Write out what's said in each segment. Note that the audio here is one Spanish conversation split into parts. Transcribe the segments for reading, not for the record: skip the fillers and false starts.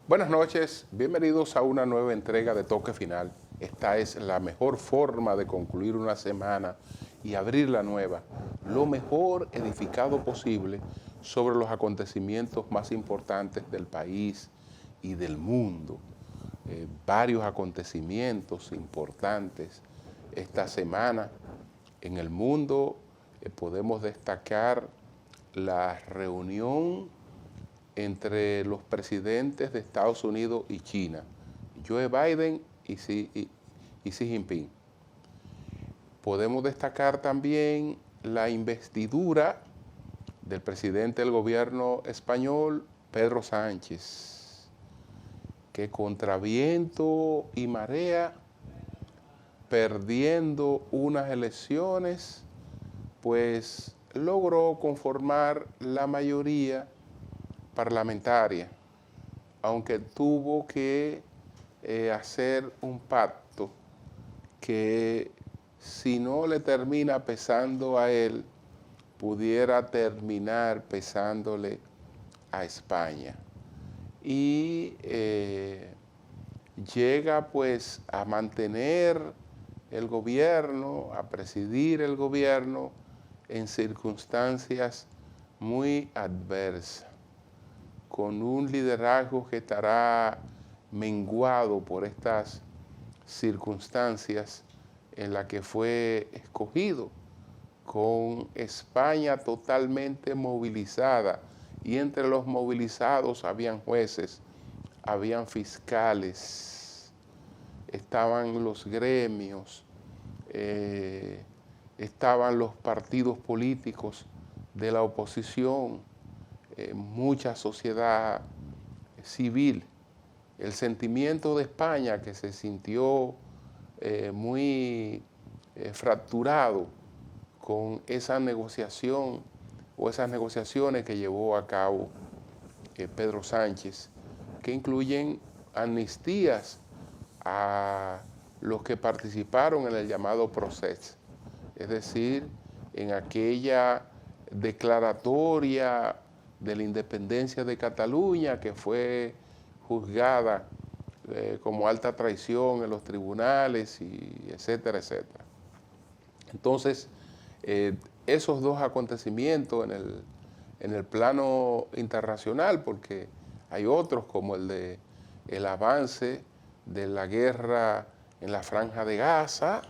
Buenas noches, bienvenidos a una nueva entrega de Toque Final. Esta es la mejor forma de concluir una semana y abrir la nueva, lo mejor edificado posible sobre los acontecimientos más importantes del país y del mundo. Varios acontecimientos importantes esta semana en el mundo. Podemos destacar la reunión entre los presidentes de Estados Unidos y China, Joe Biden y Xi Jinping. Podemos destacar también la investidura del presidente del gobierno español, Pedro Sánchez, que contra viento y marea, perdiendo unas elecciones, pues logró conformar la mayoría parlamentaria, aunque tuvo que hacer un pacto que, si no le termina pesando a él, pudiera terminar pesándole a España. Y llega pues a mantener el gobierno, a presidir el gobierno en circunstancias muy adversas, con un liderazgo que estará menguado por estas circunstancias en las que fue escogido, con España totalmente movilizada, y entre los movilizados habían jueces, habían fiscales, estaban los gremios, estaban los partidos políticos de la oposición, mucha sociedad civil. El sentimiento de España, que se sintió muy fracturado con esa negociación o esas negociaciones que llevó a cabo Pedro Sánchez, que incluyen amnistías a los que participaron en el llamado proceso, es decir, en aquella declaratoria de la independencia de Cataluña, que fue juzgada como alta traición en los tribunales, y etcétera, etcétera. Entonces, esos dos acontecimientos en el plano internacional, porque hay otros como el avance de la guerra en la Franja de Gaza,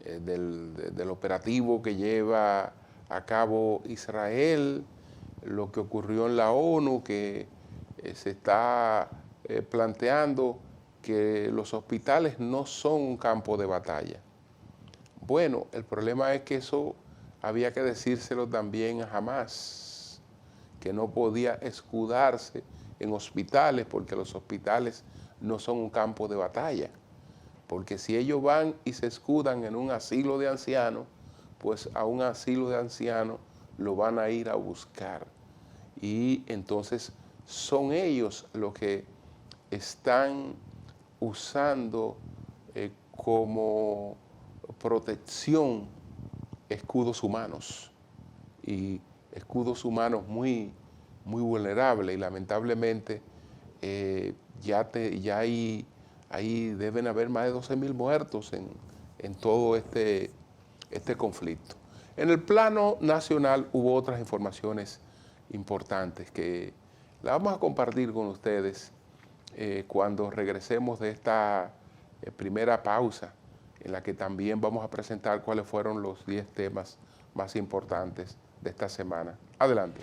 del operativo que lleva a cabo Israel, lo que ocurrió en la ONU, que se está planteando que los hospitales no son un campo de batalla. Bueno, el problema es que eso había que decírselo también a Hamás, que no podía escudarse en hospitales, porque los hospitales no son un campo de batalla. Porque si ellos van y se escudan en un asilo de ancianos, pues a un asilo de ancianos lo van a ir a buscar. Y entonces son ellos los que están usando como protección escudos humanos, y escudos humanos muy vulnerables, y lamentablemente ya ahí deben haber más de 12.000 muertos en todo este conflicto. En el plano nacional hubo otras informaciones importantes que las vamos a compartir con ustedes cuando regresemos de esta primera pausa, en la que también vamos a presentar cuáles fueron los 10 temas más importantes de esta semana. Adelante.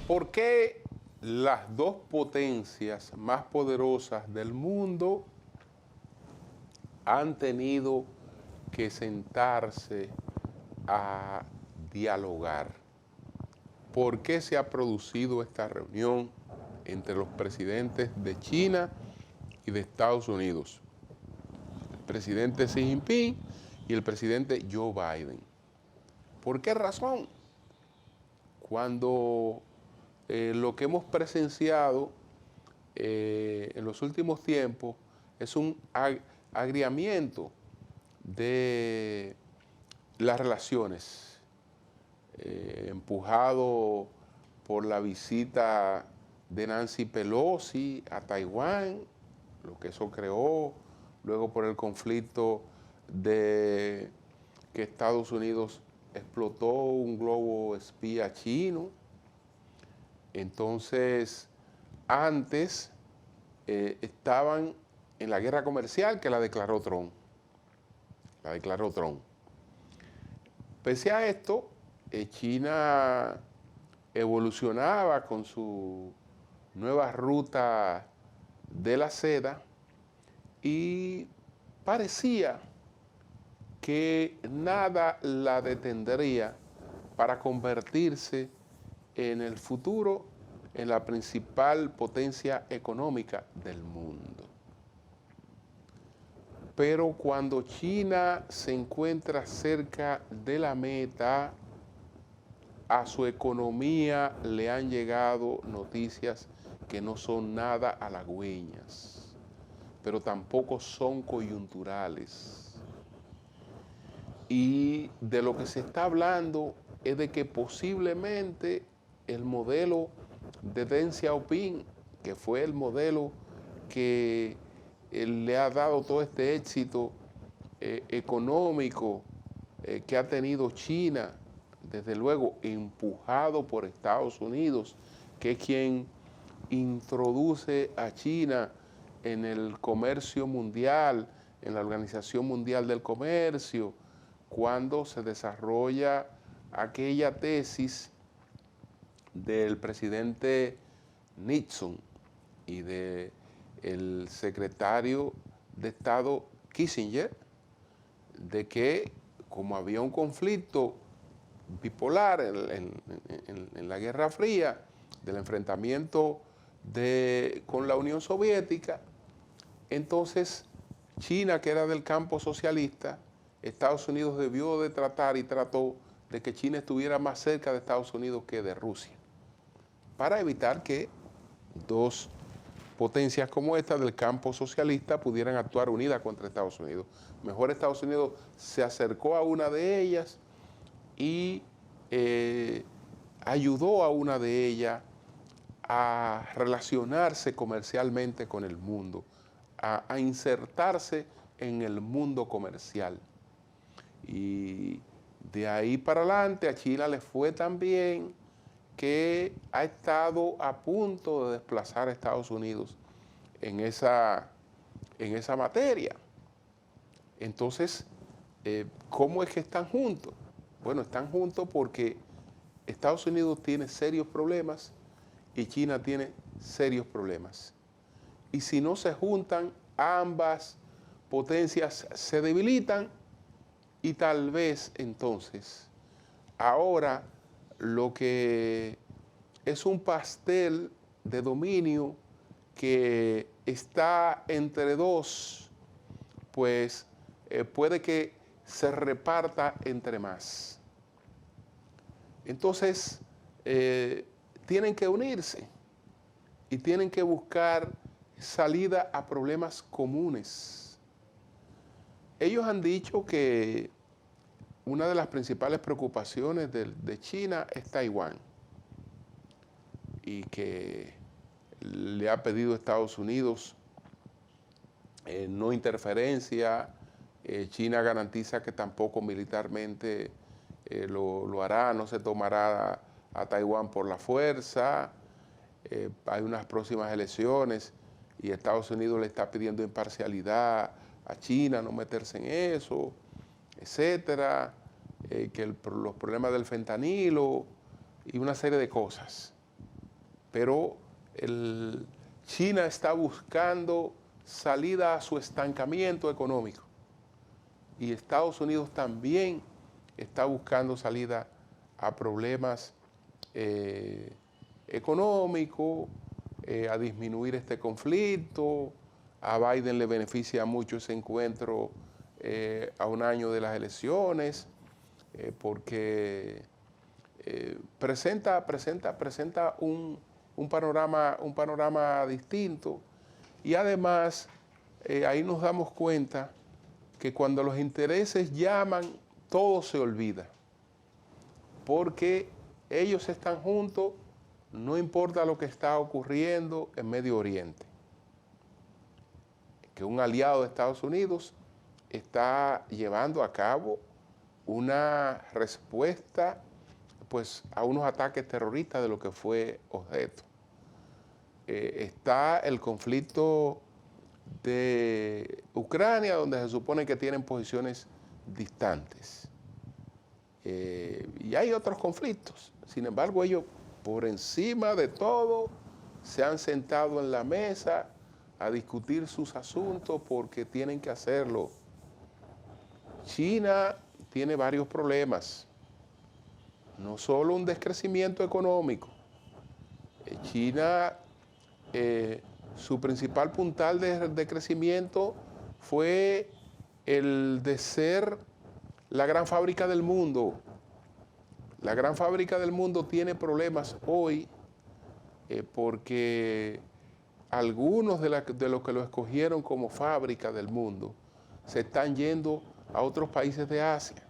¿Por qué las dos potencias más poderosas del mundo han tenido que sentarse a dialogar? ¿Por qué se ha producido esta reunión entre los presidentes de China y de Estados Unidos? El presidente Xi Jinping y el presidente Joe Biden. ¿Por qué razón? Cuando lo que hemos presenciado en los últimos tiempos es un agriamiento de las relaciones, empujado por la visita de Nancy Pelosi a Taiwán, lo que eso creó, luego por el conflicto de que Estados Unidos explotó un globo espía chino. Entonces, antes estaban en la guerra comercial que la declaró Trump. La declaró Trump. Pese a esto, China evolucionaba con su nueva ruta de la seda y parecía que nada la detendría para convertirse en el futuro en la principal potencia económica del mundo. Pero cuando China se encuentra cerca de la meta, a su economía le han llegado noticias que no son nada halagüeñas, pero tampoco son coyunturales. Y de lo que se está hablando es de que posiblemente el modelo de Deng Xiaoping, que fue el modelo que le ha dado todo este éxito económico que ha tenido China, desde luego empujado por Estados Unidos, que es quien introduce a China en el comercio mundial, en la Organización Mundial del Comercio, cuando se desarrolla aquella tesis del presidente Nixon y del secretario de Estado Kissinger, de que como había un conflicto bipolar en la Guerra Fría, del enfrentamiento con la Unión Soviética, entonces China, que era del campo socialista, Estados Unidos debió de tratar y trató de que China estuviera más cerca de Estados Unidos que de Rusia, para evitar que dos potencias como esta del campo socialista pudieran actuar unidas contra Estados Unidos. Mejor Estados Unidos se acercó a una de ellas y ayudó a una de ellas a relacionarse comercialmente con el mundo, a insertarse en el mundo comercial. Y de ahí para adelante a China le fue tan bien que ha estado a punto de desplazar a Estados Unidos en esa materia. Entonces, ¿cómo es que están juntos? Bueno, están juntos porque Estados Unidos tiene serios problemas y China tiene serios problemas. Y si no se juntan, ambas potencias se debilitan y tal vez entonces ahora lo que es un pastel de dominio que está entre dos, pues puede que se reparta entre más. Entonces, tienen que unirse y tienen que buscar salida a problemas comunes. Ellos han dicho que una de las principales preocupaciones de China es Taiwán y que le ha pedido a Estados Unidos no interferencia. China garantiza que tampoco militarmente lo hará, no se tomará a Taiwán por la fuerza. Hay unas próximas elecciones y Estados Unidos le está pidiendo imparcialidad a China, no meterse en eso, etcétera, que los problemas del fentanilo y una serie de cosas. Pero China está buscando salida a su estancamiento económico y Estados Unidos también está buscando salida a problemas económicos, a disminuir este conflicto. A Biden le beneficia mucho ese encuentro a un año de las elecciones, porque presenta un panorama distinto, y además ahí nos damos cuenta que cuando los intereses llaman, todo se olvida, porque ellos están juntos, no importa lo que está ocurriendo en Medio Oriente, que un aliado de Estados Unidos está llevando a cabo una respuesta pues a unos ataques terroristas de lo que fue objeto. Está el conflicto de Ucrania, donde se supone que tienen posiciones distantes. Y hay otros conflictos. Sin embargo, ellos, por encima de todo, se han sentado en la mesa a discutir sus asuntos porque tienen que hacerlo. China tiene varios problemas. No solo un descrecimiento económico. China, su principal puntal de crecimiento fue el de ser la gran fábrica del mundo. La gran fábrica del mundo tiene problemas hoy porque algunos de los que lo escogieron como fábrica del mundo se están yendo a otros países de Asia.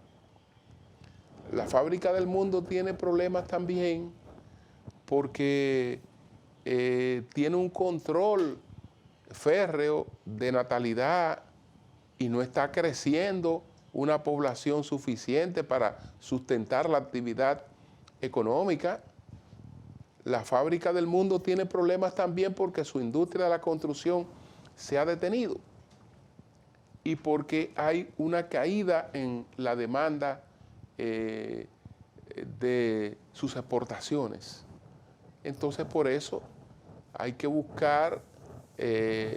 La fábrica del mundo tiene problemas también porque tiene un control férreo de natalidad y no está creciendo una población suficiente para sustentar la actividad económica. La fábrica del mundo tiene problemas también porque su industria de la construcción se ha detenido y porque hay una caída en la demanda de sus exportaciones. Entonces, por eso hay que buscar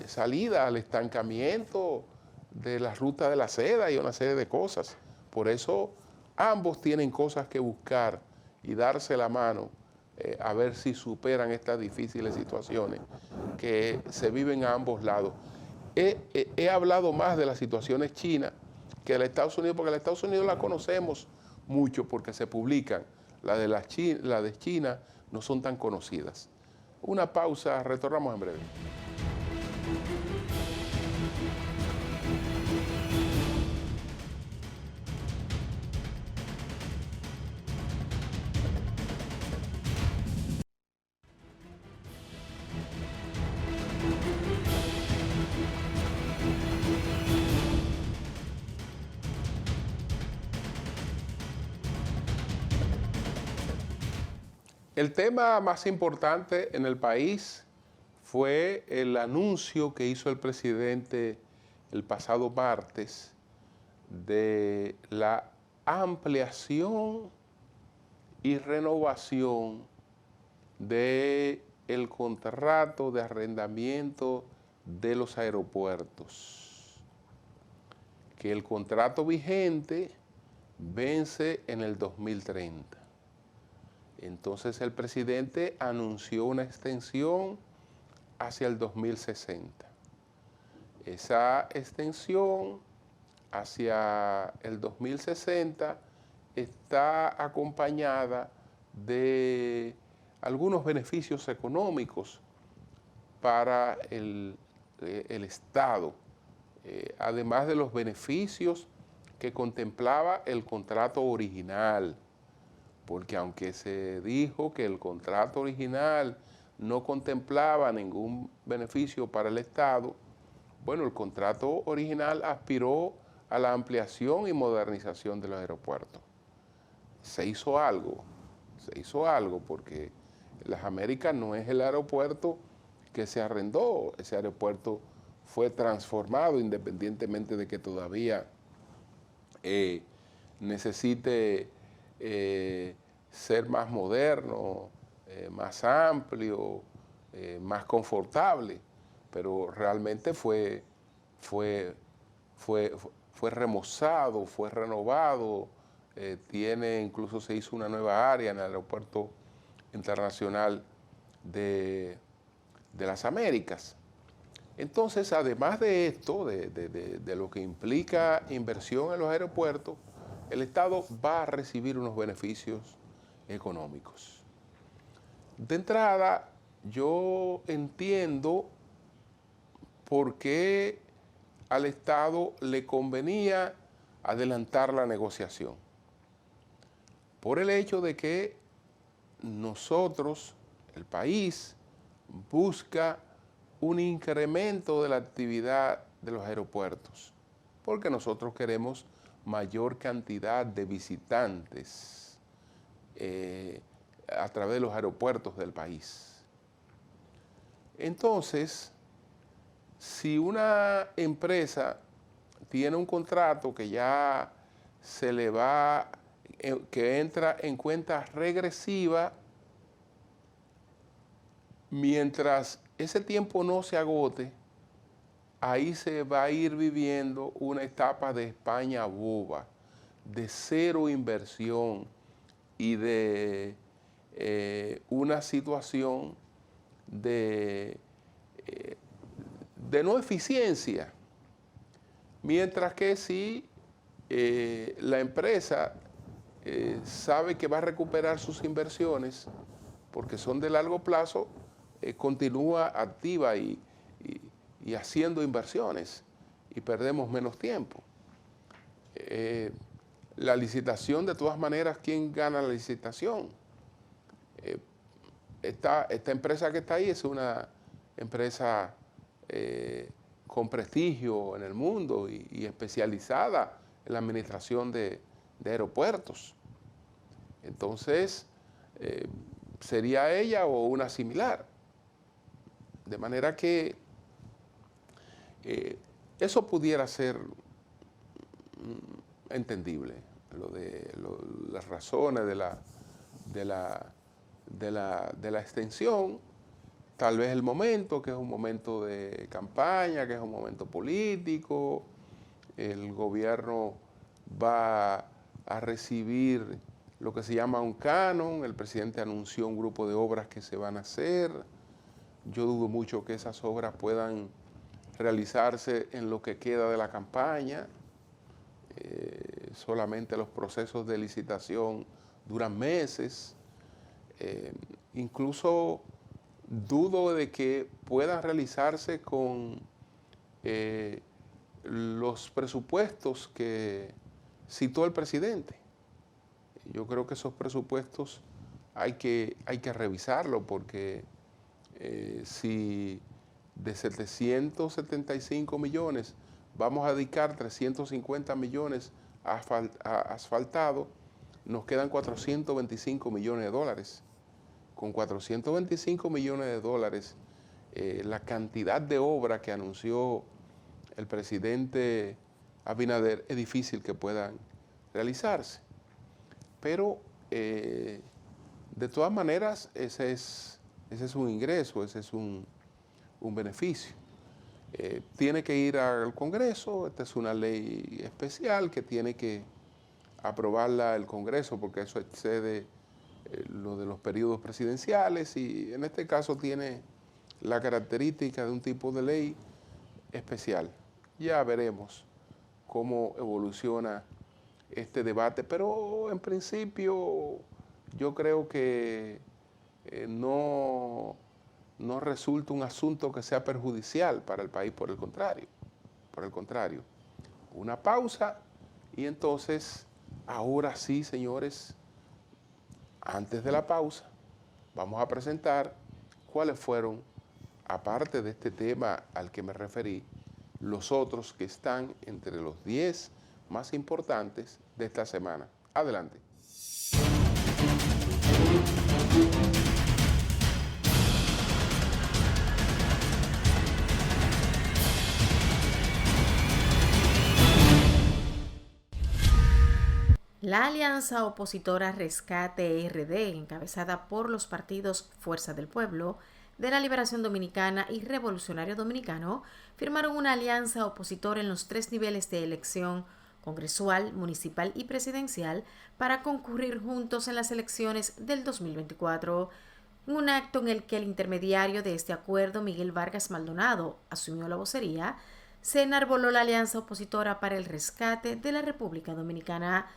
salida al estancamiento de la ruta de la seda y una serie de cosas. Por eso ambos tienen cosas que buscar y darse la mano a ver si superan estas difíciles situaciones que se viven a ambos lados. He hablado más de las situaciones chinas que de los Estados Unidos, porque los Estados Unidos la conocemos mucho porque se publican. La de China no son tan conocidas. Una pausa, retornamos en breve. El tema más importante en el país fue el anuncio que hizo el presidente el pasado martes de la ampliación y renovación del contrato de arrendamiento de los aeropuertos, que el contrato vigente vence en el 2030. Entonces el presidente anunció una extensión hacia el 2060. Esa extensión hacia el 2060 está acompañada de algunos beneficios económicos para el Estado, además de los beneficios que contemplaba el contrato original, porque aunque se dijo que el contrato original no contemplaba ningún beneficio para el Estado, bueno, el contrato original aspiró a la ampliación y modernización de los aeropuertos. Se hizo algo porque Las Américas no es el aeropuerto que se arrendó, ese aeropuerto fue transformado independientemente de que todavía necesite ser más moderno, más amplio, más confortable, pero realmente fue remozado, fue renovado, incluso se hizo una nueva área en el Aeropuerto Internacional de las Américas. Entonces, además de esto, de lo que implica inversión en los aeropuertos, el Estado va a recibir unos beneficios económicos. De entrada, yo entiendo por qué al Estado le convenía adelantar la negociación. Por el hecho de que nosotros, el país, busca un incremento de la actividad de los aeropuertos, porque nosotros queremos mayor cantidad de visitantes a través de los aeropuertos del país. Entonces, si una empresa tiene un contrato que ya se le va, que entra en cuenta regresiva, mientras ese tiempo no se agote, ahí se va a ir viviendo una etapa de España boba, de cero inversión y de una situación de no eficiencia. Mientras que si la empresa sabe que va a recuperar sus inversiones, porque son de largo plazo, continúa activa y haciendo inversiones y perdemos menos tiempo. La licitación, de todas maneras, ¿quién gana la licitación? Esta empresa que está ahí es una empresa con prestigio en el mundo y especializada en la administración de aeropuertos. Entonces, sería ella o una similar. De manera que eso pudiera ser entendible, las razones de la extensión, tal vez el momento, que es un momento de campaña, que es un momento político, el gobierno va a recibir lo que se llama un canon, el presidente anunció un grupo de obras que se van a hacer. Yo dudo mucho que esas obras puedan realizarse en lo que queda de la campaña. Solamente los procesos de licitación duran meses. Incluso dudo de que puedan realizarse con los presupuestos que citó el presidente. Yo creo que esos presupuestos hay que revisarlo, porque si de 775 millones vamos a dedicar 350 millones a asfaltado, nos quedan 425 millones de dólares. Con 425 millones de dólares, la cantidad de obra que anunció el presidente Abinader es difícil que puedan realizarse. Pero de todas maneras, ese es un ingreso, ese es un beneficio. Tiene que ir al Congreso. Esta es una ley especial que tiene que aprobarla el Congreso, porque eso excede lo de los periodos presidenciales, y en este caso tiene la característica de un tipo de ley especial. Ya veremos cómo evoluciona este debate, pero en principio yo creo que no resulta un asunto que sea perjudicial para el país, por el contrario. Una pausa y entonces, ahora sí, señores, antes de la pausa, vamos a presentar cuáles fueron, aparte de este tema al que me referí, los otros que están entre los 10 más importantes de esta semana. Adelante. La alianza opositora Rescate RD, encabezada por los partidos Fuerza del Pueblo, de la Liberación Dominicana y Revolucionario Dominicano, firmaron una alianza opositora en los 3 niveles de elección congresual, municipal y presidencial para concurrir juntos en las elecciones del 2024. En un acto en el que el intermediario de este acuerdo, Miguel Vargas Maldonado, asumió la vocería, se enarboló la alianza opositora para el rescate de la República Dominicana.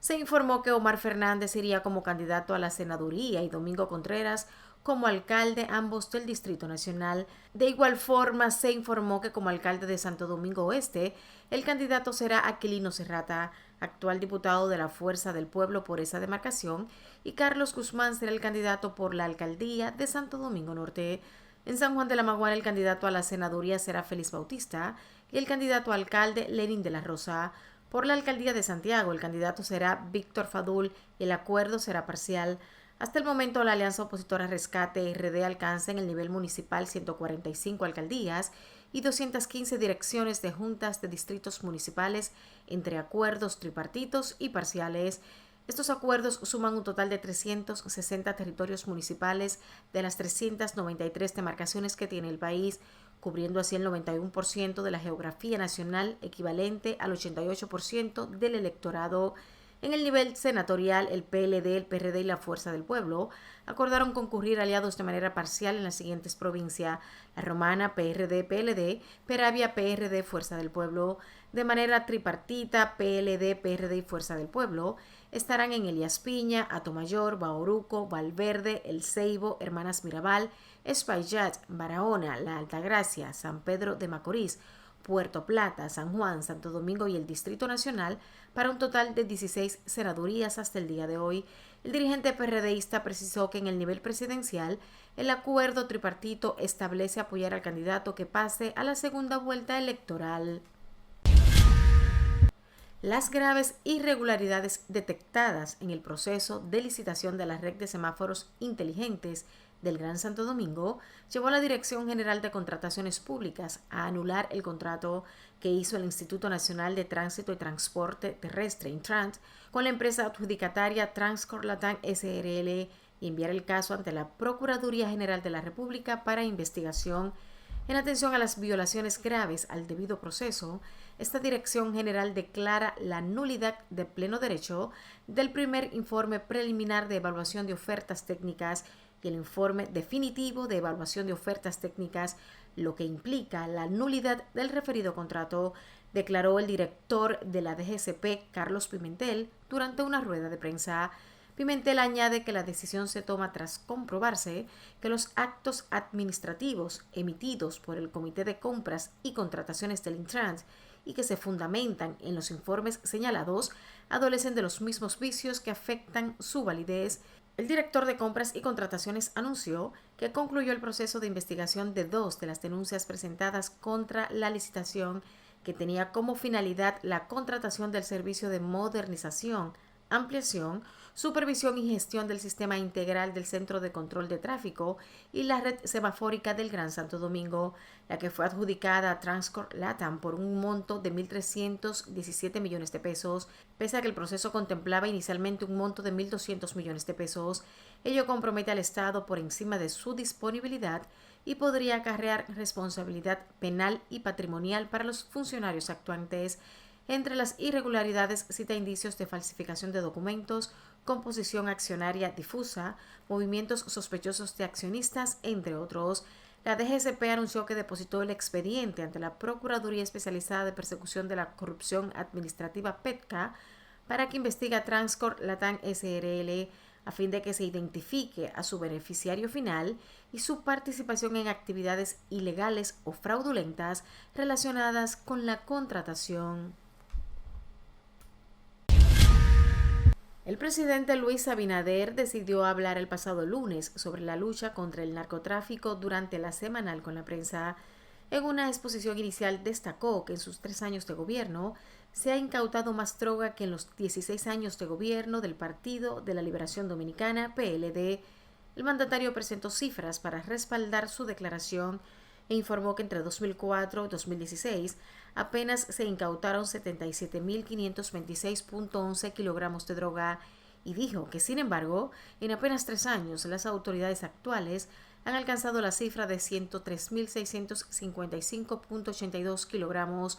Se informó que Omar Fernández iría como candidato a la senaduría y Domingo Contreras como alcalde, ambos del Distrito Nacional. De igual forma, se informó que como alcalde de Santo Domingo Oeste, el candidato será Aquilino Serrata, actual diputado de la Fuerza del Pueblo por esa demarcación, y Carlos Guzmán será el candidato por la alcaldía de Santo Domingo Norte. En San Juan de la Maguana, el candidato a la senaduría será Félix Bautista y el candidato a alcalde Lenín de la Rosa. Por la alcaldía de Santiago, el candidato será Víctor Fadul y el acuerdo será parcial. Hasta el momento, la alianza opositora Rescate RD alcanza en el nivel municipal 145 alcaldías y 215 direcciones de juntas de distritos municipales entre acuerdos tripartitos y parciales. Estos acuerdos suman un total de 360 territorios municipales de las 393 demarcaciones que tiene el país, cubriendo así el 91% de la geografía nacional, equivalente al 88% del electorado. En el nivel senatorial, el PLD, el PRD y la Fuerza del Pueblo acordaron concurrir aliados de manera parcial en las siguientes provincias: La Romana, PRD, PLD, Peravia, PRD, Fuerza del Pueblo. De manera tripartita, PLD, PRD y Fuerza del Pueblo estarán en Elías Piña, Atomayor, Bauruco, Valverde, El Ceibo, Hermanas Mirabal, Espaillat, Barahona, La Altagracia, San Pedro de Macorís, Puerto Plata, San Juan, Santo Domingo y el Distrito Nacional, para un total de 16 senadurías hasta el día de hoy. El dirigente PRDista precisó que en el nivel presidencial, el acuerdo tripartito establece apoyar al candidato que pase a la segunda vuelta electoral. Las graves irregularidades detectadas en el proceso de licitación de la red de semáforos inteligentes del Gran Santo Domingo llevó a la Dirección General de Contrataciones Públicas a anular el contrato que hizo el Instituto Nacional de Tránsito y Transporte Terrestre, Intrant, con la empresa adjudicataria Transcorp Latam SRL y enviar el caso ante la Procuraduría General de la República para investigación. En atención a las violaciones graves al debido proceso, esta Dirección General declara la nulidad de pleno derecho del primer informe preliminar de evaluación de ofertas técnicas y el informe definitivo de evaluación de ofertas técnicas, lo que implica la nulidad del referido contrato, declaró el director de la DGCP, Carlos Pimentel, durante una rueda de prensa. Pimentel añade que la decisión se toma tras comprobarse que los actos administrativos emitidos por el Comité de Compras y Contrataciones del Intrans y que se fundamentan en los informes señalados adolecen de los mismos vicios que afectan su validez. El director de Compras y Contrataciones anunció que concluyó el proceso de investigación de 2 de las denuncias presentadas contra la licitación, que tenía como finalidad la contratación del servicio de modernización, ampliación, supervisión y gestión del sistema integral del Centro de Control de Tráfico y la red semafórica del Gran Santo Domingo, la que fue adjudicada a Transcorp Latam por un monto de 1.317 millones de pesos, pese a que el proceso contemplaba inicialmente un monto de 1.200 millones de pesos. Ello compromete al Estado por encima de su disponibilidad y podría acarrear responsabilidad penal y patrimonial para los funcionarios actuantes. Entre las irregularidades cita indicios de falsificación de documentos, composición accionaria difusa, movimientos sospechosos de accionistas, entre otros. La DGCP anunció que depositó el expediente ante la Procuraduría Especializada de Persecución de la Corrupción Administrativa PETCA para que investigue a Transcorp Latam SRL a fin de que se identifique a su beneficiario final y su participación en actividades ilegales o fraudulentas relacionadas con la contratación. El presidente Luis Abinader decidió hablar el pasado lunes sobre la lucha contra el narcotráfico durante la semanal con la prensa. En una exposición inicial destacó que en sus 3 años de gobierno se ha incautado más droga que en los 16 años de gobierno del Partido de la Liberación Dominicana, PLD. El mandatario presentó cifras para respaldar su declaración e informó que entre 2004 y 2016 apenas se incautaron 77.526.11 kilogramos de droga y dijo que, sin embargo, en apenas 3 años las autoridades actuales han alcanzado la cifra de 103.655.82 kilogramos,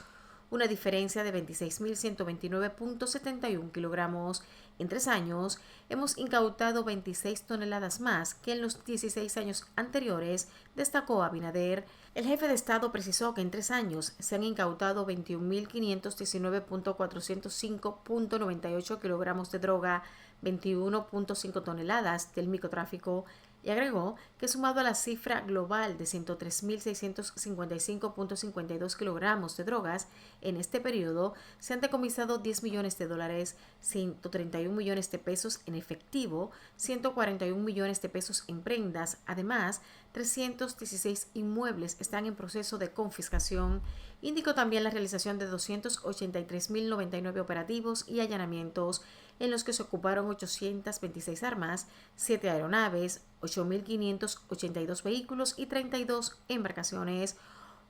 una diferencia de 26.129.71 kilogramos. En 3 años, hemos incautado 26 toneladas más que en los 16 años anteriores, destacó Abinader. El jefe de Estado precisó que en 3 años se han incautado 21.519.405.98 kilogramos de droga, 21.5 toneladas del microtráfico, y agregó que sumado a la cifra global de 103.655.52 kilogramos de drogas, en este periodo se han decomisado 10 millones de dólares, 131 millones de pesos en efectivo, 141 millones de pesos en prendas. Además, 316 inmuebles están en proceso de confiscación. Indicó también la realización de 283.099 operativos y allanamientos, en los que se ocuparon 826 armas, 7 aeronaves, 8.582 vehículos y 32 embarcaciones.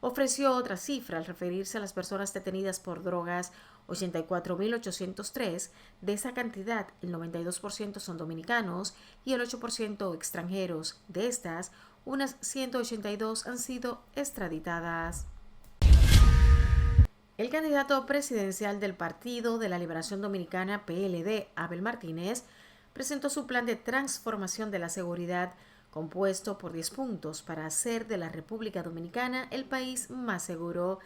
Ofreció otra cifra al referirse a las personas detenidas por drogas, 84.803. De esa cantidad, el 92% son dominicanos y el 8% extranjeros. De estas, unas 182 han sido extraditadas. El candidato presidencial del Partido de la Liberación Dominicana, PLD, Abel Martínez, presentó su plan de transformación de la seguridad, compuesto por 10 puntos para hacer de la República Dominicana el país más seguro.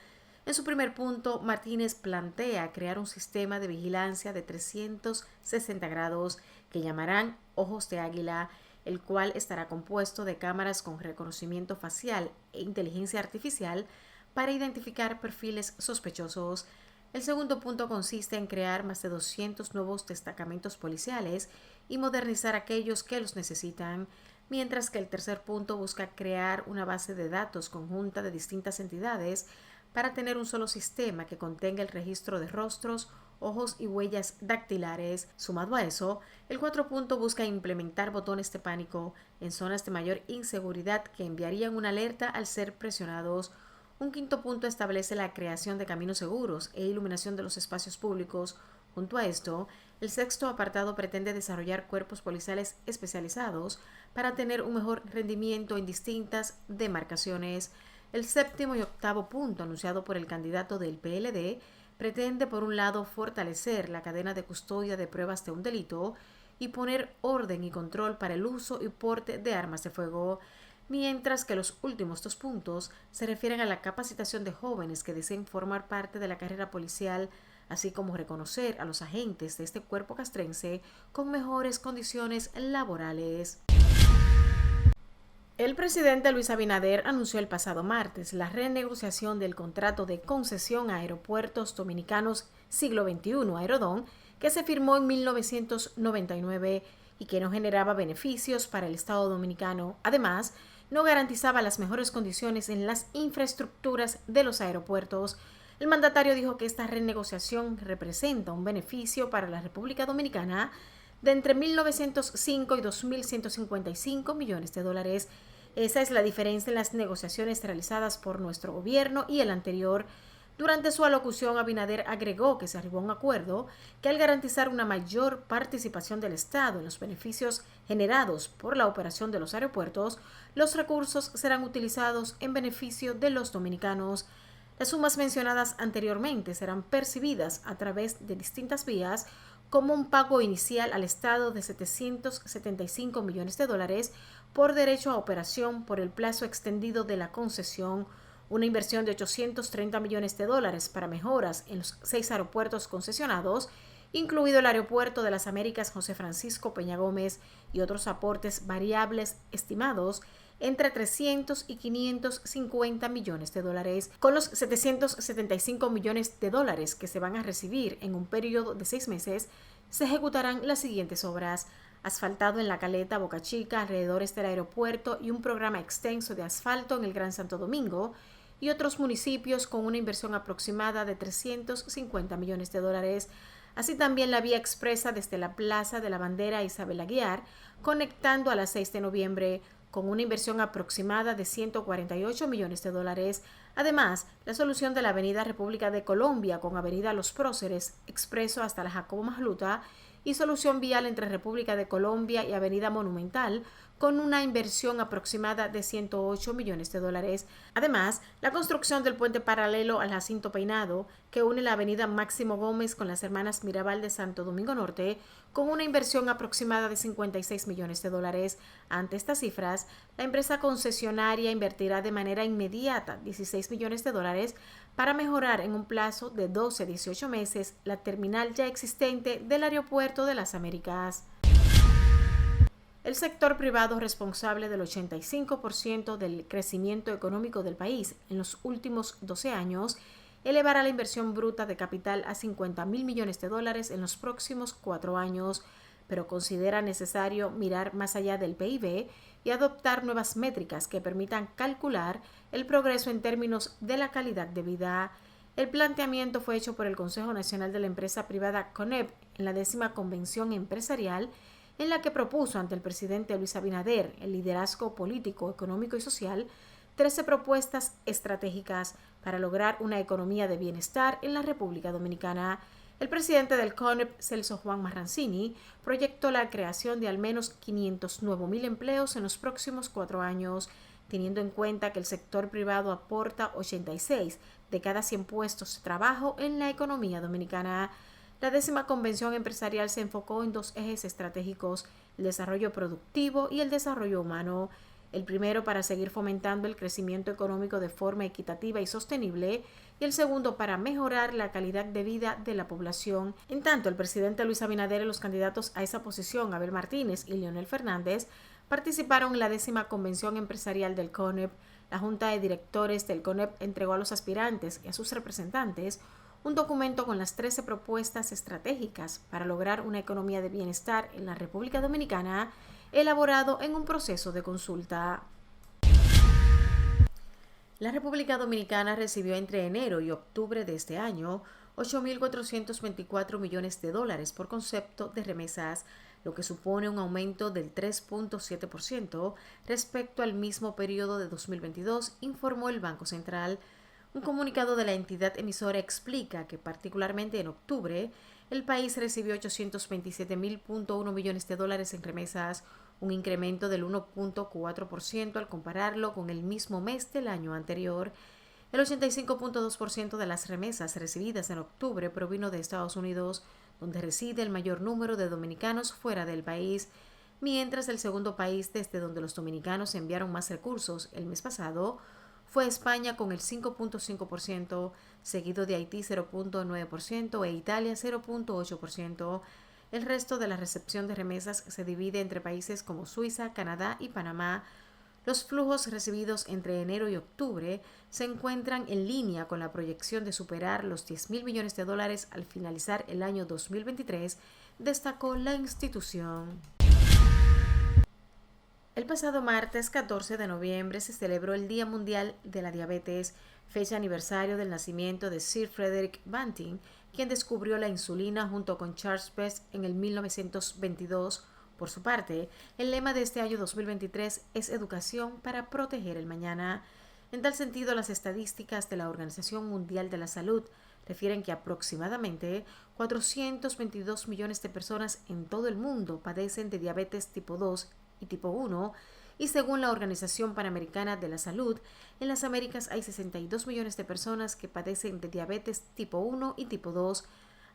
En su primer punto, Martínez plantea crear un sistema de vigilancia de 360 grados que llamarán Ojos de Águila, el cual estará compuesto de cámaras con reconocimiento facial e inteligencia artificial para identificar perfiles sospechosos. El segundo punto consiste en crear más de 200 nuevos destacamentos policiales y modernizar aquellos que los necesitan, mientras que el tercer punto busca crear una base de datos conjunta de distintas entidades para tener un solo sistema que contenga el registro de rostros, ojos y huellas dactilares. Sumado a eso, el 4 punto busca implementar botones de pánico en zonas de mayor inseguridad que enviarían una alerta al ser presionados. Un quinto punto establece la creación de caminos seguros e iluminación de los espacios públicos. Junto a esto, el sexto apartado pretende desarrollar cuerpos policiales especializados para tener un mejor rendimiento en distintas demarcaciones. El séptimo y octavo punto, anunciado por el candidato del PLD, pretende, por un lado, fortalecer la cadena de custodia de pruebas de un delito y poner orden y control para el uso y porte de armas de fuego, mientras que los últimos 2 puntos se refieren a la capacitación de jóvenes que deseen formar parte de la carrera policial, así como reconocer a los agentes de este cuerpo castrense con mejores condiciones laborales. El presidente Luis Abinader anunció el pasado martes la renegociación del contrato de concesión a Aeropuertos Dominicanos Siglo XXI, Aerodón, que se firmó en 1999 y que no generaba beneficios para el Estado dominicano. Además, no garantizaba las mejores condiciones en las infraestructuras de los aeropuertos. El mandatario dijo que esta renegociación representa un beneficio para la República Dominicana de entre 1.905 y 2.155 millones de dólares. Esa es la diferencia en las negociaciones realizadas por nuestro gobierno y el anterior. Durante su alocución, Abinader agregó que se arribó a un acuerdo que, al garantizar una mayor participación del Estado en los beneficios generados por la operación de los aeropuertos, los recursos serán utilizados en beneficio de los dominicanos. Las sumas mencionadas anteriormente serán percibidas a través de distintas vías, como un pago inicial al Estado de 775 millones de dólares por derecho a operación por el plazo extendido de la concesión, una inversión de 830 millones de dólares para mejoras en los 6 aeropuertos concesionados, incluido el Aeropuerto de las Américas José Francisco Peña Gómez, y otros aportes variables estimados entre 300 y 550 millones de dólares. Con los 775 millones de dólares que se van a recibir en un periodo de 6 meses, se ejecutarán las siguientes obras: asfaltado en La Caleta, Boca Chica, alrededores del aeropuerto, y un programa extenso de asfalto en el Gran Santo Domingo y otros municipios, con una inversión aproximada de 350 millones de dólares. Así también la vía expresa desde la Plaza de la Bandera a Isabel Aguiar, conectando a las 6 de noviembre, con una inversión aproximada de 148 millones de dólares, Además, la solución de la Avenida República de Colombia con Avenida Los Próceres, expreso hasta la Jacobo Magluta, y solución vial entre República de Colombia y Avenida Monumental, con una inversión aproximada de 108 millones de dólares. Además, la construcción del puente paralelo al Jacinto Peinado, que une la avenida Máximo Gómez con las hermanas Mirabal de Santo Domingo Norte, con una inversión aproximada de 56 millones de dólares. Ante estas cifras, la empresa concesionaria invertirá de manera inmediata 16 millones de dólares para mejorar en un plazo de 12 a 18 meses la terminal ya existente del Aeropuerto de las Américas. El sector privado, responsable del 85% del crecimiento económico del país en los últimos 12 años, elevará la inversión bruta de capital a 50.000 millones de dólares en los próximos 4 años, pero considera necesario mirar más allá del PIB y adoptar nuevas métricas que permitan calcular el progreso en términos de la calidad de vida. El planteamiento fue hecho por el Consejo Nacional de la Empresa Privada CONEP en la 10ª Convención Empresarial, en la que propuso ante el presidente Luis Abinader el liderazgo político, económico y social 13 propuestas estratégicas para lograr una economía de bienestar en la República Dominicana. El presidente del CONEP, Celso Juan Marrancini, proyectó la creación de al menos 509.000 empleos en los próximos 4 años, teniendo en cuenta que el sector privado aporta 86 de cada 100 puestos de trabajo en la economía dominicana. La 10ª Convención Empresarial se enfocó en 2 ejes estratégicos: el desarrollo productivo y el desarrollo humano. El primero para seguir fomentando el crecimiento económico de forma equitativa y sostenible, y el segundo para mejorar la calidad de vida de la población. En tanto, el presidente Luis Abinader y los candidatos a esa posición, Abel Martínez y Leonel Fernández, participaron en la 10ª Convención Empresarial del CONEP. La Junta de Directores del CONEP entregó a los aspirantes y a sus representantes un documento con las 13 propuestas estratégicas para lograr una economía de bienestar en la República Dominicana, elaborado en un proceso de consulta. La República Dominicana recibió entre enero y octubre de este año 8.424 millones de dólares por concepto de remesas, lo que supone un aumento del 3.7% respecto al mismo periodo de 2022, informó el Banco Central. Un comunicado de la entidad emisora explica que particularmente en octubre el país recibió 827.1 millones de dólares en remesas, un incremento del 1.4% al compararlo con el mismo mes del año anterior. El 85.2% de las remesas recibidas en octubre provino de Estados Unidos, donde reside el mayor número de dominicanos fuera del país, mientras el segundo país desde donde los dominicanos enviaron más recursos el mes pasado fue España con el 5.5%, seguido de Haití 0.9% e Italia 0.8%. El resto de la recepción de remesas se divide entre países como Suiza, Canadá y Panamá. Los flujos recibidos entre enero y octubre se encuentran en línea con la proyección de superar los 10.000 millones de dólares al finalizar el año 2023, destacó la institución. El pasado martes 14 de noviembre se celebró el Día Mundial de la Diabetes, fecha aniversario del nacimiento de Sir Frederick Banting, quien descubrió la insulina junto con Charles Best en el 1922. Por su parte, el lema de este año 2023 es Educación para proteger el mañana. En tal sentido, las estadísticas de la Organización Mundial de la Salud refieren que aproximadamente 422 millones de personas en todo el mundo padecen de diabetes tipo 2 y tipo 1, y según la Organización Panamericana de la Salud, en las Américas hay 62 millones de personas que padecen de diabetes tipo 1 y tipo 2.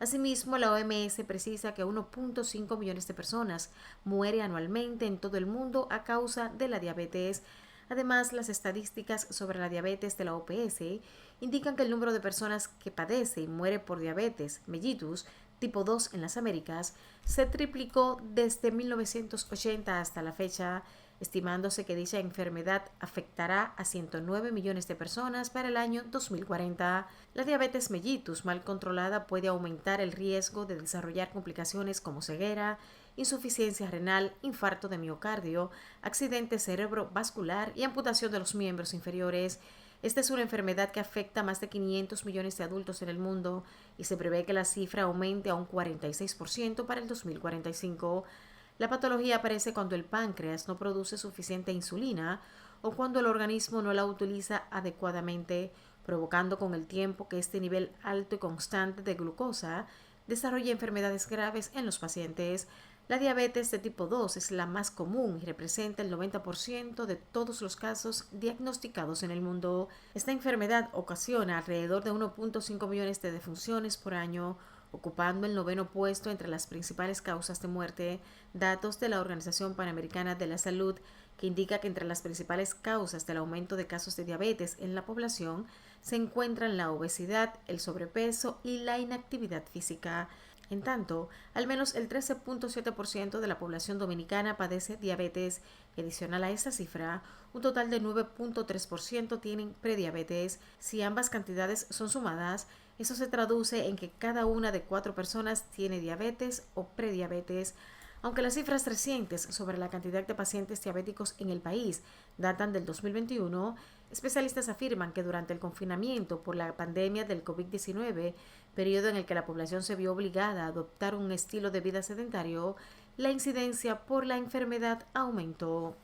Asimismo, la OMS precisa que 1.5 millones de personas mueren anualmente en todo el mundo a causa de la diabetes. Además, las estadísticas sobre la diabetes de la OPS indican que el número de personas que padece y muere por diabetes mellitus tipo 2 en las Américas se triplicó desde 1980 hasta la fecha, estimándose que dicha enfermedad afectará a 109 millones de personas para el año 2040. La diabetes mellitus mal controlada puede aumentar el riesgo de desarrollar complicaciones como ceguera, insuficiencia renal, infarto de miocardio, accidente cerebrovascular y amputación de los miembros inferiores. Esta es una enfermedad que afecta a más de 500 millones de adultos en el mundo y se prevé que la cifra aumente a un 46% para el 2045. La patología aparece cuando el páncreas no produce suficiente insulina o cuando el organismo no la utiliza adecuadamente, provocando con el tiempo que este nivel alto y constante de glucosa desarrolle enfermedades graves en los pacientes. La diabetes de tipo 2 es la más común y representa el 90% de todos los casos diagnosticados en el mundo. Esta enfermedad ocasiona alrededor de 1.5 millones de defunciones por año, ocupando el 9º puesto entre las principales causas de muerte. Datos de la Organización Panamericana de la Salud que indica que entre las principales causas del aumento de casos de diabetes en la población se encuentran la obesidad, el sobrepeso y la inactividad física. En tanto, al menos el 13.7% de la población dominicana padece diabetes y adicional a esta cifra, un total de 9.3% tienen prediabetes. Si ambas cantidades son sumadas, eso se traduce en que cada una de 4 personas tiene diabetes o prediabetes. Aunque las cifras recientes sobre la cantidad de pacientes diabéticos en el país datan del 2021, especialistas afirman que durante el confinamiento por la pandemia del COVID-19, periodo en el que la población se vio obligada a adoptar un estilo de vida sedentario, la incidencia por la enfermedad aumentó.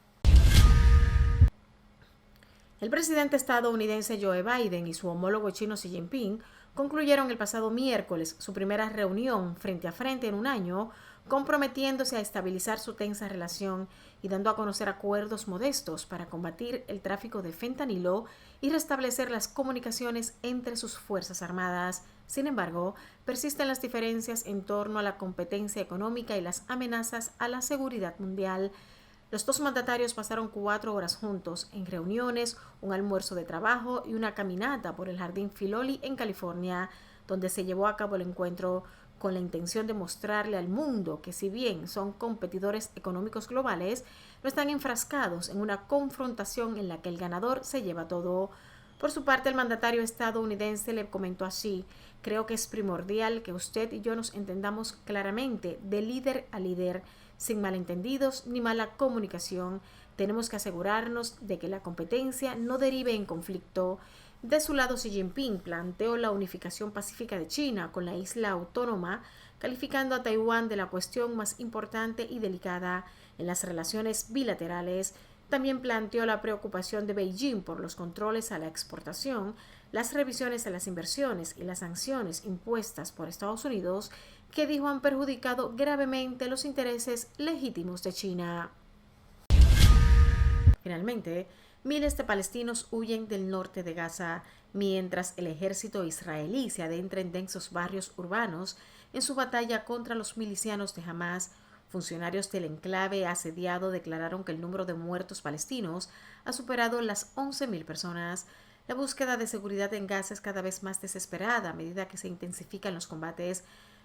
El presidente estadounidense Joe Biden y su homólogo chino Xi Jinping concluyeron el pasado miércoles su primera reunión frente a frente en un año, comprometiéndose a estabilizar su tensa relación y dando a conocer acuerdos modestos para combatir el tráfico de fentanilo y restablecer las comunicaciones entre sus fuerzas armadas. Sin embargo, persisten las diferencias en torno a la competencia económica y las amenazas a la seguridad mundial. Los dos mandatarios pasaron 4 horas juntos en reuniones, un almuerzo de trabajo y una caminata por el Jardín Filoli en California, donde se llevó a cabo el encuentro con la intención de mostrarle al mundo que si bien son competidores económicos globales, no están enfrascados en una confrontación en la que el ganador se lleva todo. Por su parte, el mandatario estadounidense le comentó así: creo que es primordial que usted y yo nos entendamos claramente de líder a líder, sin malentendidos ni mala comunicación. Tenemos que asegurarnos de que la competencia no derive en conflicto. De su lado, Xi Jinping planteó la unificación pacífica de China con la isla autónoma, calificando a Taiwán de la cuestión más importante y delicada en las relaciones bilaterales. También planteó la preocupación de Beijing por los controles a la exportación, las revisiones a las inversiones y las sanciones impuestas por Estados Unidos, que dijo han perjudicado gravemente los intereses legítimos de China. Finalmente, miles de palestinos huyen del norte de Gaza, mientras el ejército israelí se adentra en densos barrios urbanos en su batalla contra los milicianos de Hamás. Funcionarios del enclave asediado declararon que el número de muertos palestinos ha superado las 11.000 personas. La búsqueda de seguridad en Gaza es cada vez más desesperada a medida que se intensifican los combates.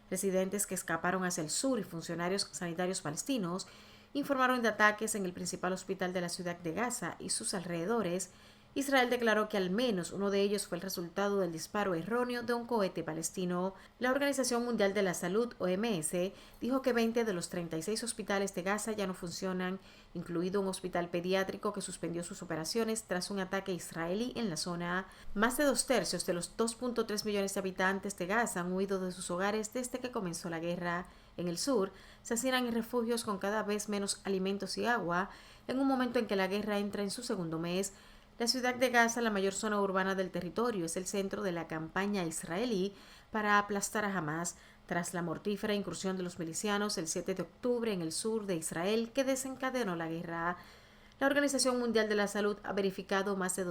Residentes que escaparon hacia el sur y funcionarios sanitarios palestinos informaron de ataques en el principal hospital de la ciudad de Gaza y sus alrededores. Israel declaró que al menos uno de ellos fue el resultado del disparo erróneo de un cohete palestino. La Organización Mundial de la Salud, OMS, dijo que 20 de los 36 hospitales de Gaza ya no funcionan, incluido un hospital pediátrico que suspendió sus operaciones tras un ataque israelí en la zona. Más de 2/3 de los 2.3 millones de habitantes de Gaza han huido de sus hogares desde que comenzó la guerra. En el sur, se hacinan en refugios con cada vez menos alimentos y agua, en un momento en que la guerra entra en su segundo mes. La ciudad de Gaza, la mayor zona urbana del territorio, es el centro de la campaña israelí para aplastar a Hamás, tras la mortífera incursión de los milicianos el 7 de octubre en el sur de Israel que desencadenó la guerra. La Organización Mundial de la Salud ha verificado más de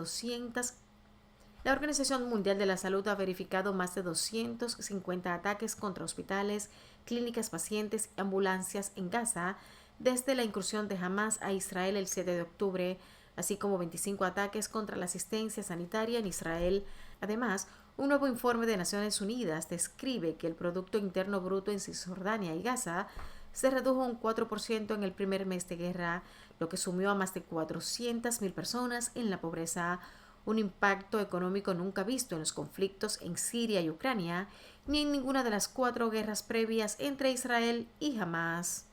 250 ataques contra hospitales, clínicas, pacientes y ambulancias en Gaza desde la incursión de Hamás a Israel el 7 de octubre, así como 25 ataques contra la asistencia sanitaria en Israel. Además, un nuevo informe de Naciones Unidas describe que el Producto Interno Bruto en Cisjordania y Gaza se redujo un 4% en el primer mes de guerra, lo que sumió a más de 400.000 personas en la pobreza, un impacto económico nunca visto en los conflictos en Siria y Ucrania, ni en ninguna de las 4 guerras previas entre Israel y Hamás.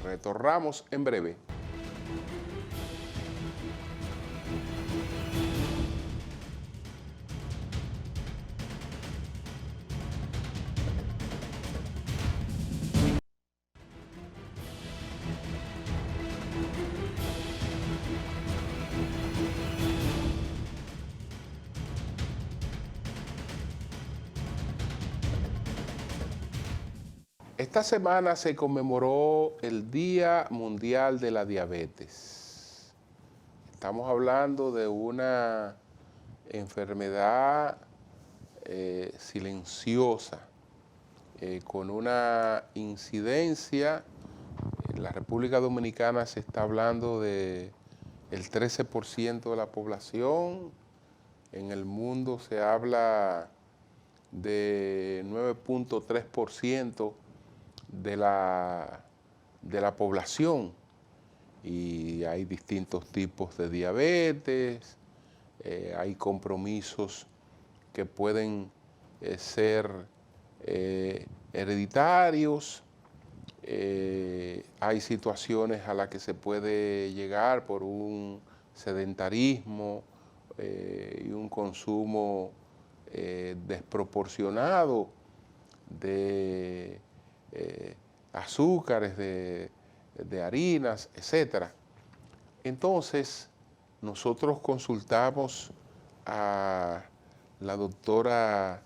Retornamos en breve. Esta semana se conmemoró el Día Mundial de la Diabetes. Estamos hablando de una enfermedad silenciosa, con una incidencia. En la República Dominicana se está hablando de el 13% de la población. En el mundo se habla de 9.3% de la población, y hay distintos tipos de diabetes, hay compromisos que pueden ser hereditarios, hay situaciones a las que se puede llegar por un sedentarismo y un consumo desproporcionado de azúcares, de harinas, etc. Entonces, nosotros consultamos a la doctora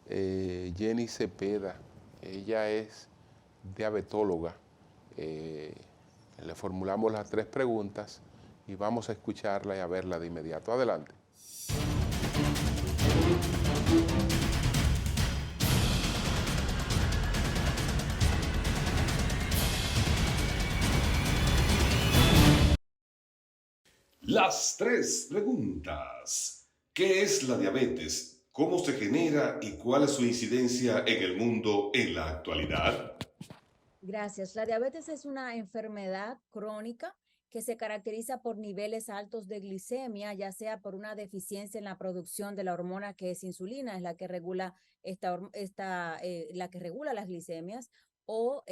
Jenny Cepeda. Ella es diabetóloga. Le formulamos las 3 preguntas y vamos a escucharla y a verla de inmediato. Adelante. Las 3 preguntas. ¿Qué es la diabetes? ¿Cómo se genera y cuál es su incidencia en el mundo en la actualidad? Gracias. La diabetes es una enfermedad crónica que se caracteriza por niveles altos de glicemia, ya sea por una deficiencia en la producción de la hormona que es insulina, es la que regula la que regula las glicemias, o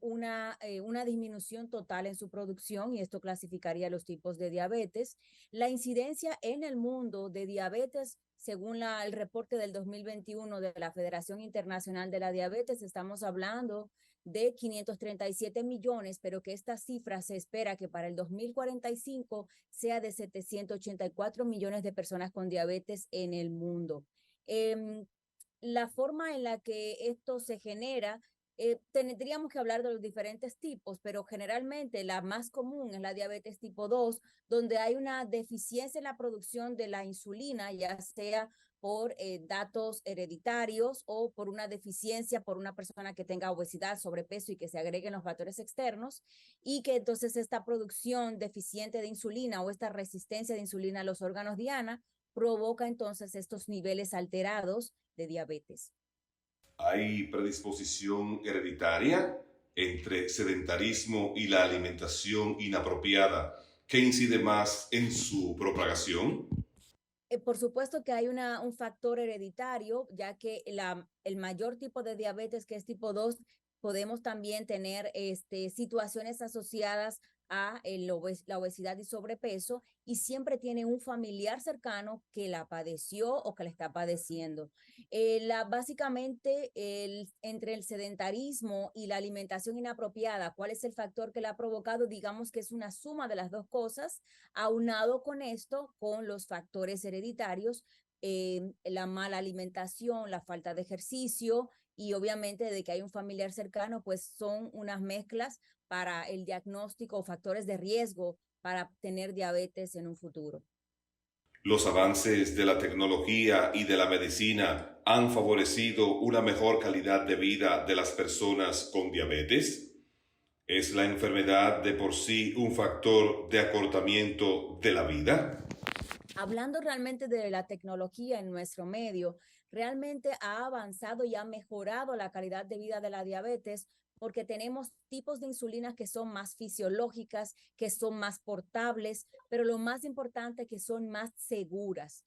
una disminución total en su producción, y esto clasificaría los tipos de diabetes. La incidencia en el mundo de diabetes, según el reporte del 2021 de la Federación Internacional de la Diabetes, estamos hablando de 537 millones, pero que esta cifra se espera que para el 2045 sea de 784 millones de personas con diabetes en el mundo. La forma en la que esto se genera, tendríamos que hablar de los diferentes tipos, pero generalmente la más común es la diabetes tipo 2, donde hay una deficiencia en la producción de la insulina, ya sea por datos hereditarios o por una deficiencia por una persona que tenga obesidad, sobrepeso y que se agreguen los factores externos, y que entonces esta producción deficiente de insulina o esta resistencia de insulina a los órganos diana provoca entonces estos niveles alterados de diabetes. ¿Hay predisposición hereditaria entre sedentarismo y la alimentación inapropiada que incide más en su propagación? Por supuesto que hay un factor hereditario, ya que el mayor tipo de diabetes, que es tipo 2, podemos también tener situaciones asociadas a la obesidad y sobrepeso, y siempre tiene un familiar cercano que la padeció o que la está padeciendo. Básicamente, entre el sedentarismo y la alimentación inapropiada, ¿cuál es el factor que la ha provocado? Digamos que es una suma de las dos cosas, aunado con esto, con los factores hereditarios, la mala alimentación, la falta de ejercicio y obviamente de que hay un familiar cercano, pues son unas mezclas para el diagnóstico o factores de riesgo para tener diabetes en un futuro. ¿Los avances de la tecnología y de la medicina han favorecido una mejor calidad de vida de las personas con diabetes? ¿Es la enfermedad de por sí un factor de acortamiento de la vida? Hablando realmente de la tecnología en nuestro medio, realmente ha avanzado y ha mejorado la calidad de vida de la diabetes, porque tenemos tipos de insulinas que son más fisiológicas, que son más portables, pero lo más importante, que son más seguras.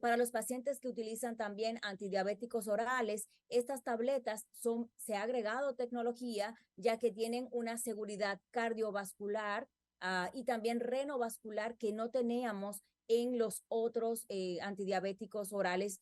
Para los pacientes que utilizan también antidiabéticos orales, estas tabletas se ha agregado tecnología, ya que tienen una seguridad cardiovascular y también renovascular que no teníamos en los otros antidiabéticos orales,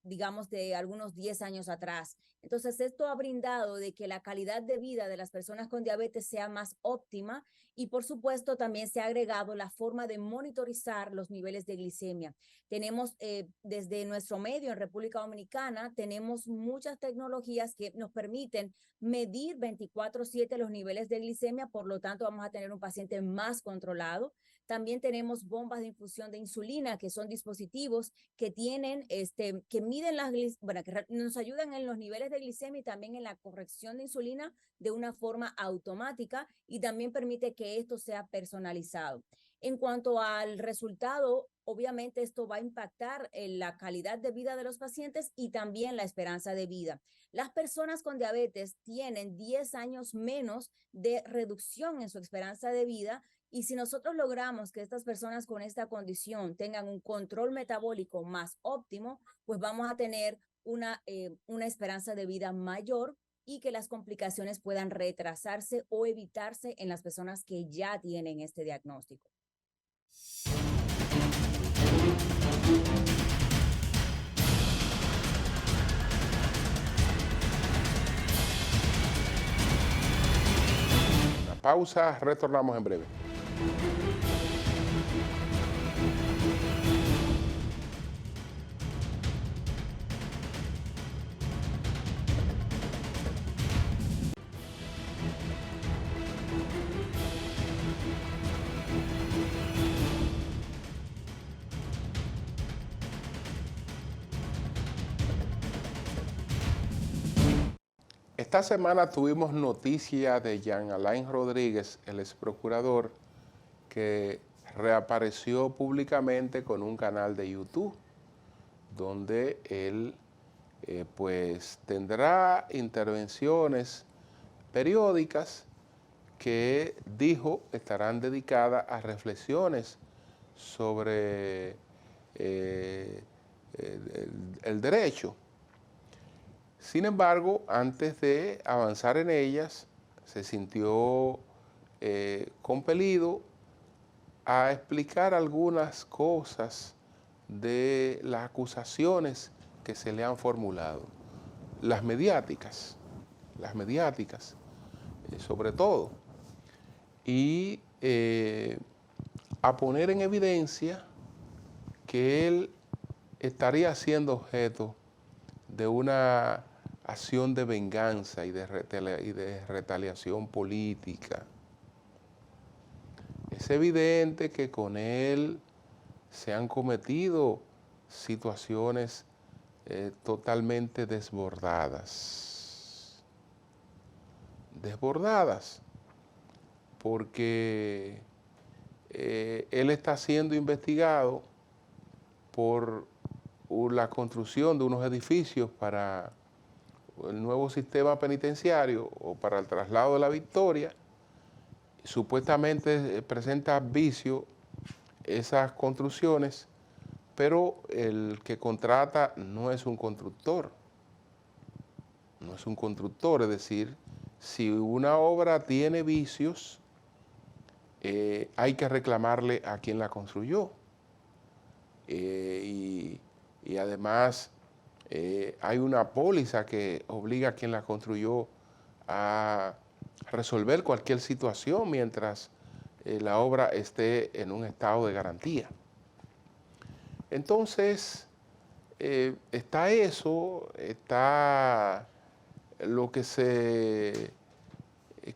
digamos, de algunos 10 años atrás. Entonces, esto ha brindado de que la calidad de vida de las personas con diabetes sea más óptima y, por supuesto, también se ha agregado la forma de monitorizar los niveles de glicemia. Tenemos desde nuestro medio en República Dominicana, tenemos muchas tecnologías que nos permiten medir 24/7 los niveles de glicemia, por lo tanto vamos a tener un paciente más controlado. También tenemos bombas de infusión de insulina, que son dispositivos que tienen, que miden bueno, que nos ayudan en los niveles de glicemia y también en la corrección de insulina de una forma automática, y también permite que esto sea personalizado. En cuanto al resultado, obviamente esto va a impactar en la calidad de vida de los pacientes y también la esperanza de vida. Las personas con diabetes tienen 10 años menos de reducción en su esperanza de vida, y si nosotros logramos que estas personas con esta condición tengan un control metabólico más óptimo, pues vamos a tener una esperanza de vida mayor y que las complicaciones puedan retrasarse o evitarse en las personas que ya tienen este diagnóstico. Una pausa, retornamos en breve. Esta semana tuvimos noticia de Jean Alain Rodríguez, el ex procurador, que reapareció públicamente con un canal de YouTube, donde él pues tendrá intervenciones periódicas que dijo estarán dedicadas a reflexiones sobre el derecho. Sin embargo, antes de avanzar en ellas, se sintió compelido a explicar algunas cosas de las acusaciones que se le han formulado, las mediáticas sobre todo, y a poner en evidencia que él estaría siendo objeto de una acción de venganza y de retaliación política. Es evidente que con él se han cometido situaciones totalmente desbordadas, porque él está siendo investigado por la construcción de unos edificios para el nuevo sistema penitenciario o para el traslado de la Victoria. Supuestamente presenta vicio esas construcciones, pero el que contrata no es un constructor. Es decir, si una obra tiene vicios, hay que reclamarle a quien la construyó. Y además hay una póliza que obliga a quien la construyó a resolver cualquier situación mientras la obra esté en un estado de garantía. Entonces, está eso, está lo que se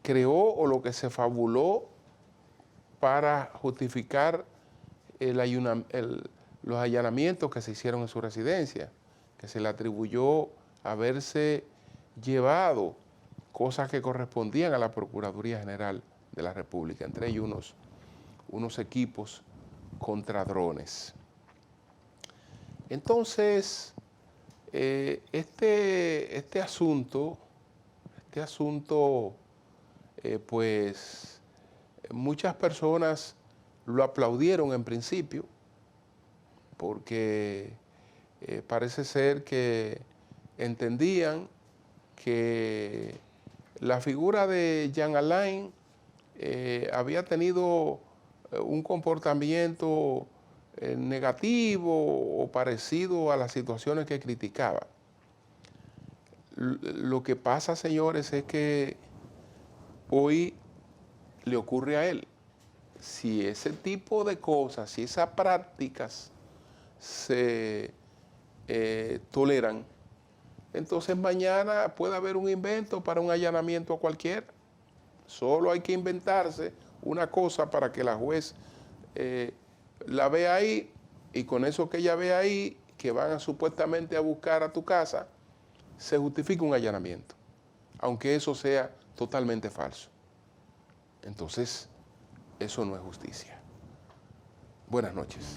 creó o lo que se fabuló para justificar los allanamientos que se hicieron en su residencia, que se le atribuyó haberse llevado cosas que correspondían a la Procuraduría General de la República, entre ellos unos equipos contra drones. Entonces, este asunto, pues muchas personas lo aplaudieron en principio, porque parece ser que entendían que la figura de Jean Alain había tenido un comportamiento negativo o parecido a las situaciones que criticaba. Lo que pasa, señores, es que hoy le ocurre a él. Si ese tipo de cosas, si esas prácticas se toleran, entonces mañana puede haber un invento para un allanamiento a cualquiera. Solo hay que inventarse una cosa para que la juez la vea ahí, y con eso que ella ve ahí, que van supuestamente a buscar a tu casa, se justifica un allanamiento, aunque eso sea totalmente falso. Entonces, eso no es justicia. Buenas noches.